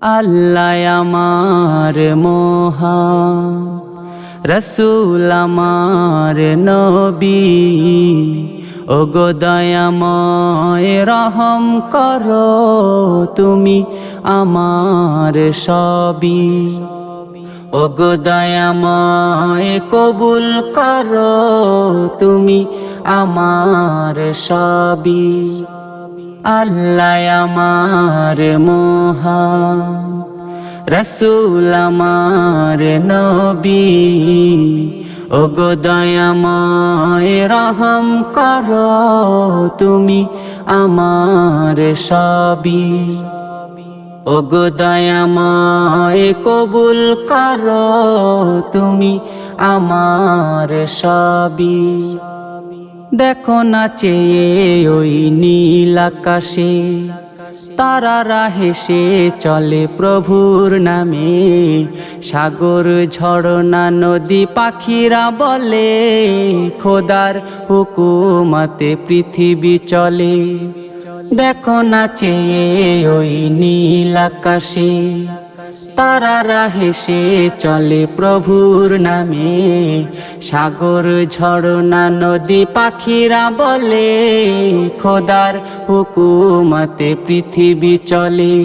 আল্লাহ আমার মহান, রসুল আমার নবী। ওগো দয়াময় রহম করো, তুমি আমার সবই। ওগো দয়াময় কবুল করো, তুমি আমার সবই। আল্লাহ আমার মহান, রসুল আমার নবী। ওগো দয়াময় রহম করো, তুমি আমার সবই। ওগো দয়াময় কবুল করো, তুমি আমার সবই। দেখো না চেয়ে ওই নীল আকাশে, তারারা হেসে চলে প্রভুর নামে। সাগর ঝরনা নদী পাখিরা বলে, খোদার হুকুমতে পৃথিবী চলে। দেখো না চেয়ে ওই নীল আকাশে, তারারা হেসে চলে প্রভুর নামে। সাগর ঝরনা নদী পাখিরা বলে, খোদার হুকুমতে পৃথিবী চলে।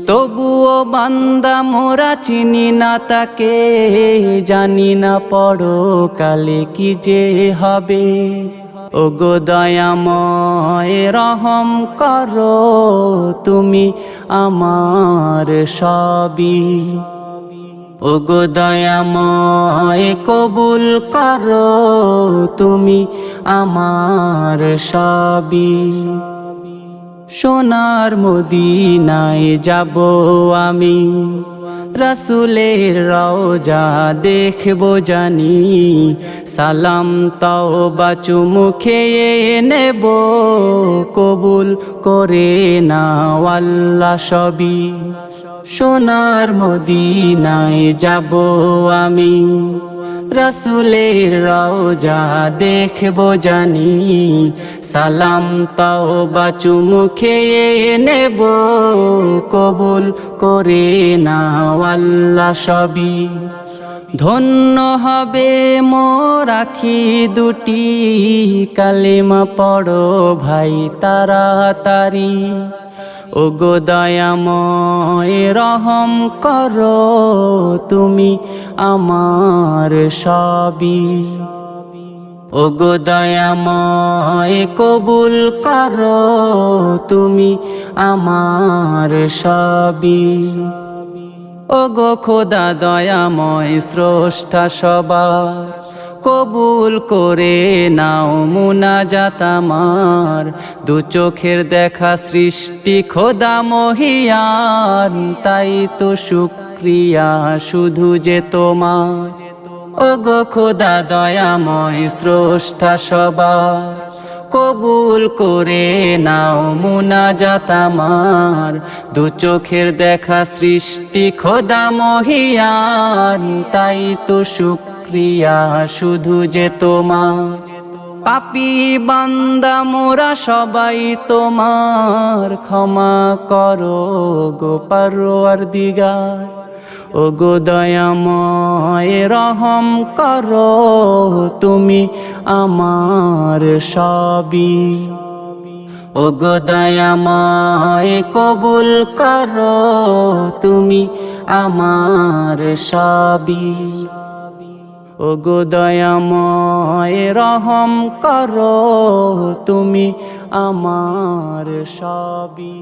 তবুও বান্দা মোরা চিনি না তাকে, জানি না পরকালে কি যে হবে। ওগো দয়াময় রহম করো, তুমি আমার সবই। ওগো দয়াময় কবুল করো, তুমি আমার সবই। সোনার মদিনায় যাব আমি, রসুলের রওজা দেখবো জানি। সালাম তওবা চুমুখে নেব, কবুল করে নাও আল্লাহ সবই। সোনার মদিনায় যাব আমি, রসুলের রওজা দেখবো জানি। সালাম তওবা চুমুখে নেব, কবুল করে নাও আল্লাহ সবই। ধন্য হবে মোর আখি দুটি, কালেমা পড়ো ভাই তাড়াতাড়ি। ওগো দয়াময় রহম করো, তুমি আমার সবই। ওগো দয়াময় কবুল করো, তুমি আমার সবই। ওগো খোদা দয়াময় স্রষ্টা সবার, কবুল করে নাও মুনাজাত আমার। দু চোখের দেখা সৃষ্টি খোদা মহিয়ান, তাই তো শুকরিয়া শুধু যে তোমার। ওগো খোদা দয়াময় স্রষ্টা সবার, কবুল করে নাও মুনাজাত আমার। দু চোখের দেখা সৃষ্টি খোদা মহিয়ান, তাই তো শুকরিয়া শুধু যে তোমার। পাপী বান্দা মোরা সবাই তোমার, ক্ষমা করো গো পরওয়ারদিগার। ওগো দয়াময় রহম করো, তুমি আমার সবই। ওগো দয়াময় কবুল করো, তুমি আমার সবই। ওগো দয়াময় রহম করো, তুমি আমার সবই।